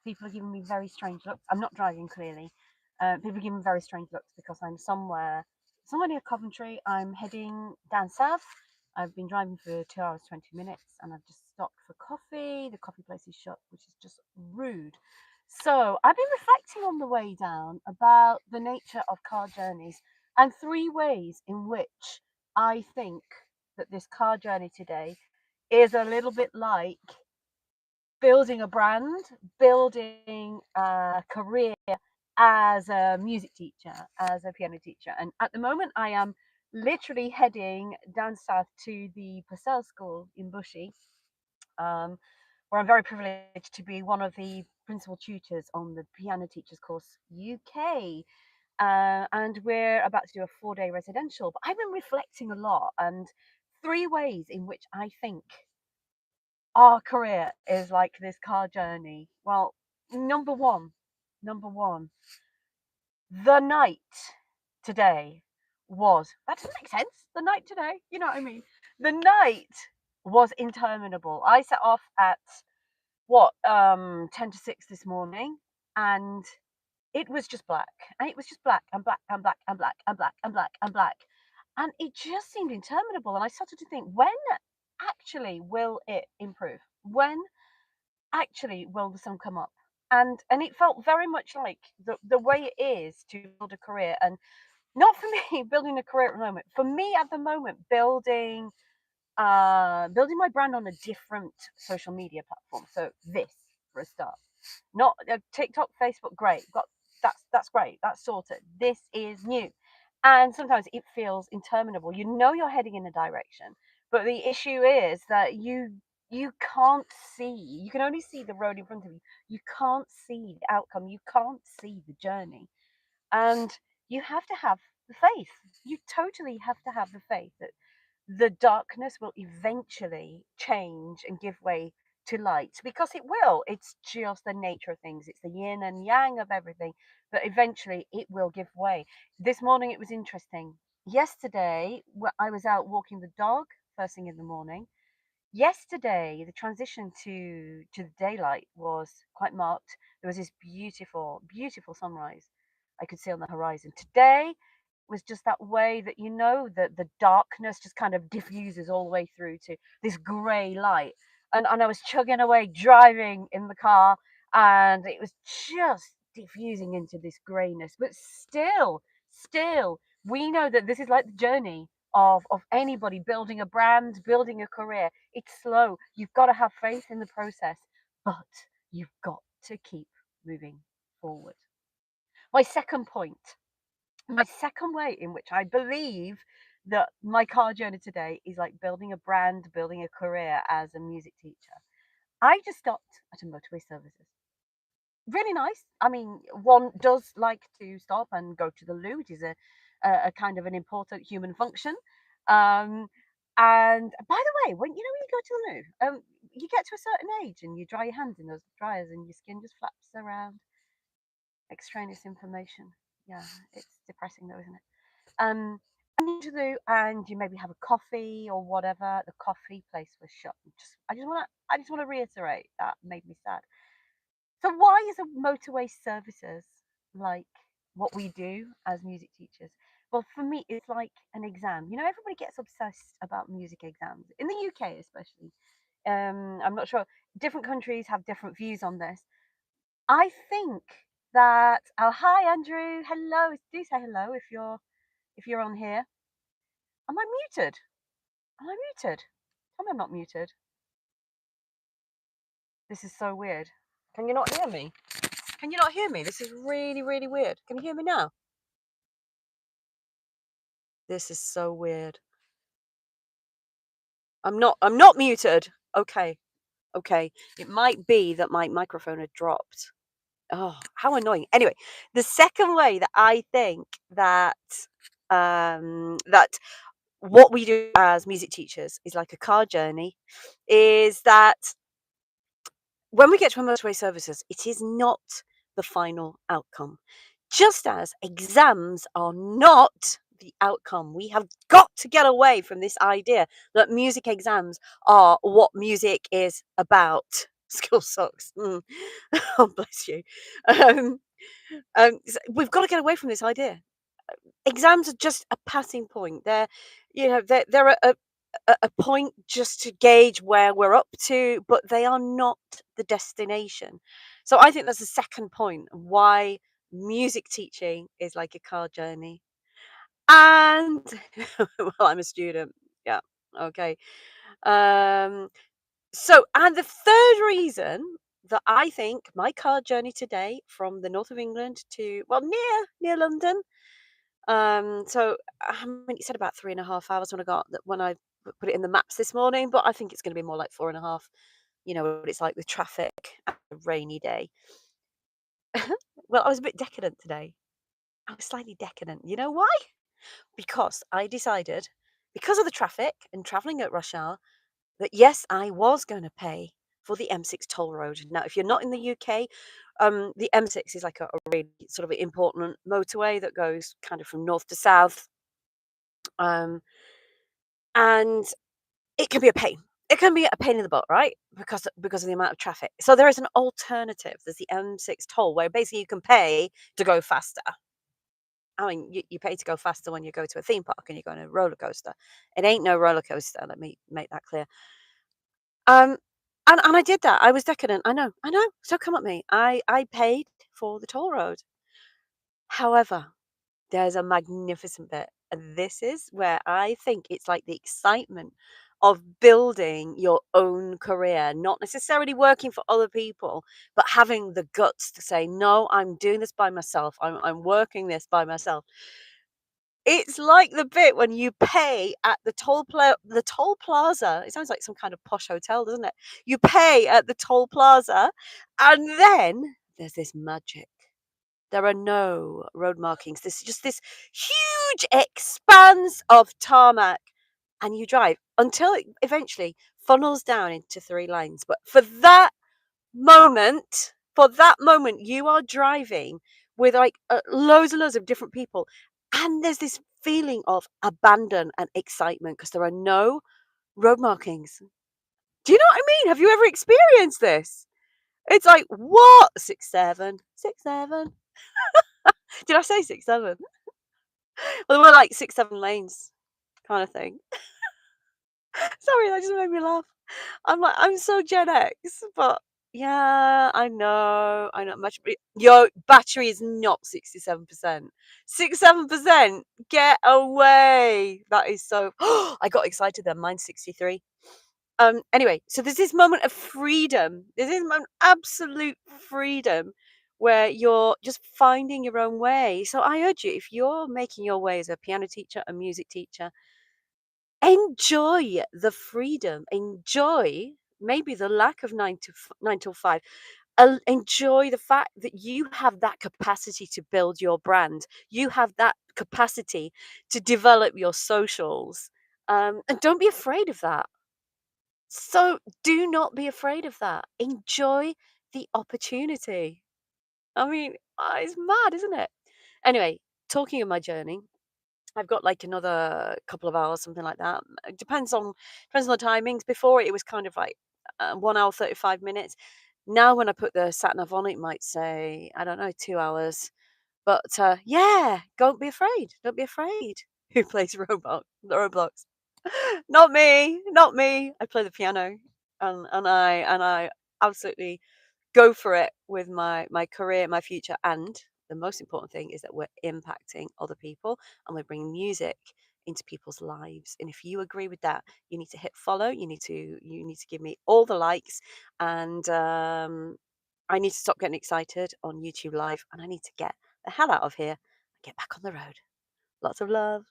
People are giving me very strange looks. I'm not driving clearly. People are giving me very strange looks because I'm somewhere near Coventry. I'm heading down south. I've been driving for 2 hours 20 minutes, and I've just stopped for coffee. The coffee place is shut, which is just rude. So I've been reflecting on the way down about the nature of car journeys and three ways in which I think that this car journey today is a little bit like building a brand, building a career as a music teacher, as a piano teacher. And at the moment, I am literally heading down south to the Purcell School in Bushey, um, where I'm very privileged to be one of the principal tutors on the Piano Teachers Course UK. And we're about to do a 4-day residential. But I've been reflecting a lot, and three ways in which I think our career is like this car journey. Well, number one, number one, the night today was, that doesn't make sense. The night today, you know what I mean? The night was interminable. I set off at what, 10 to 6 this morning, and it was just black. And it was just black and black and black and black and black and black and black. And it just seemed interminable. And I started to think, when actually will it improve? When actually will the sun come up? And it felt very much like the way it is to build a career, and not for me building a career at the moment. For me at the moment, building my brand on a different social media platform. So this for a start, not TikTok, Facebook. Great, got that's great. That's sorted. This is new, and sometimes it feels interminable. You know you're heading in a direction, but the issue is that you can't see. You can only see the road in front of you. You can't see the outcome. You can't see the journey, and you have to have the faith. You totally have to have the faith that the darkness will eventually change and give way to light, because it will. It's just the nature of things. It's the yin and yang of everything, but eventually it will give way. This morning it was interesting. Yesterday, I was out walking the dog first thing in the morning. Yesterday, the transition to the daylight was quite marked. There was this beautiful, beautiful sunrise I could see on the horizon. Today was just that way that, that the darkness just kind of diffuses all the way through to this grey light. And I was chugging away, driving in the car, and it was just diffusing into this greyness. But still, we know that this is like the journey of anybody building a brand, building a career. It's slow. You've got to have faith in the process, but you've got to keep moving forward. My second point, my second way in which I believe that my car journey today is like building a brand, building a career as a music teacher. I just stopped at a motorway services. Really nice. I mean, one does like to stop and go to the loo, which is a kind of an important human function. Um, and by the way, when you go to the loo, you get to a certain age and you dry your hands in those dryers and your skin just flaps around. Extraneous information. Yeah, it's depressing though, isn't it? Um, and you do, and you maybe have a coffee or whatever. The coffee place was shut. I just want to reiterate that made me sad. So why is a motorway services like what we do as music teachers? Well, for me, it's like an exam. Everybody gets obsessed about music exams in the UK, especially. I'm not sure. Different countries have different views on this. I think that. Oh, hi, Andrew. Hello. Do say hello if you're on here. Am I muted? Am I muted? Tell me I'm not muted. This is so weird. Can you not hear me? Can you not hear me? This is really, really weird. Can you hear me now? This is so weird. I'm not muted. Okay. Okay. It might be that my microphone had dropped. Oh, how annoying. Anyway, the second way that I think that what we do as music teachers is like a car journey is that when we get to a motorway services, it is not the final outcome. Just as exams are not the outcome, we have got to get away from this idea that music exams are what music is about. School sucks. Oh, bless you. Um, we've got to get away from this idea. Exams are just a passing point. They're a point just to gauge where we're up to, but they are not the destination. So I think that's the second point of why music teaching is like a car journey. And well, I'm a student. Yeah. Okay. Um, and the third reason that I think my car journey today from the north of England to, well, near London. I mean, it said about 3.5 hours when I put it in the maps this morning, but I think it's going to be more like 4.5. You know what it's like with traffic and a rainy day. Well, I was a bit decadent today. I was slightly decadent. You know why? Because I decided, because of the traffic and traveling at rush hour, that yes, I was going to pay for the M6 toll road. Now, if you're not in the UK, the M6 is like a really sort of important motorway that goes kind of from north to south. Um, and it can be a pain. It can be a pain in the butt, right? Because of the amount of traffic. So there is an alternative. There's the M6 toll where basically you can pay to go faster. I mean, you pay to go faster when you go to a theme park and you go on a roller coaster. It ain't no roller coaster. Let me make that clear. Um, and I did that. I was decadent. I know. So come at me. I paid for the toll road. However, there's a magnificent bit. And this is where I think it's like the excitement of building your own career, not necessarily working for other people, but having the guts to say, no, I'm doing this by myself. I'm working this by myself. It's like the bit when you pay at the toll plaza. It sounds like some kind of posh hotel, doesn't it? You pay at the toll plaza, and then there's this magic. There are no road markings. This is just this huge expanse of tarmac, and you drive until it eventually funnels down into 3 lanes. But for that moment, you are driving with like loads and loads of different people, and there's this feeling of abandon and excitement because there are no road markings. Do you know what I mean? Have you ever experienced this? It's like, what? 6, 7, 6, 7. Did I say 6, 7? Well, we're like 6, 7 lanes kind of thing. Sorry, that just made me laugh. I'm like, I'm so Gen X, but yeah, I know. Your battery is not 67%. 67%. Get away. That is so. I got excited then. Mine's 63. Anyway, so there's this moment of freedom. There's this moment of absolute freedom where you're just finding your own way. So I urge you, if you're making your way as a piano teacher, a music teacher, enjoy the freedom. Enjoy maybe the lack of 9 till 5. Enjoy the fact that you have that capacity to build your brand. You have that capacity to develop your socials. And don't be afraid of that. So do not be afraid of that. Enjoy the opportunity. I mean, it's mad, isn't it? Anyway, talking of my journey, I've got like another couple of hours, something like that. It depends on the timings. Before it was kind of like 1 hour 35 minutes. Now when I put the sat nav on, it might say I don't know 2 hours. But yeah, don't be afraid. Don't be afraid. Who plays Roblox? Not me, not me. I play the piano, and I absolutely go for it with my career, my future, and the most important thing is that we're impacting other people and we're bringing music into people's lives. And if you agree with that, you need to hit follow. You need to give me all the likes, and I need to stop getting excited on YouTube Live, and I need to get the hell out of here and get back on the road. Lots of love.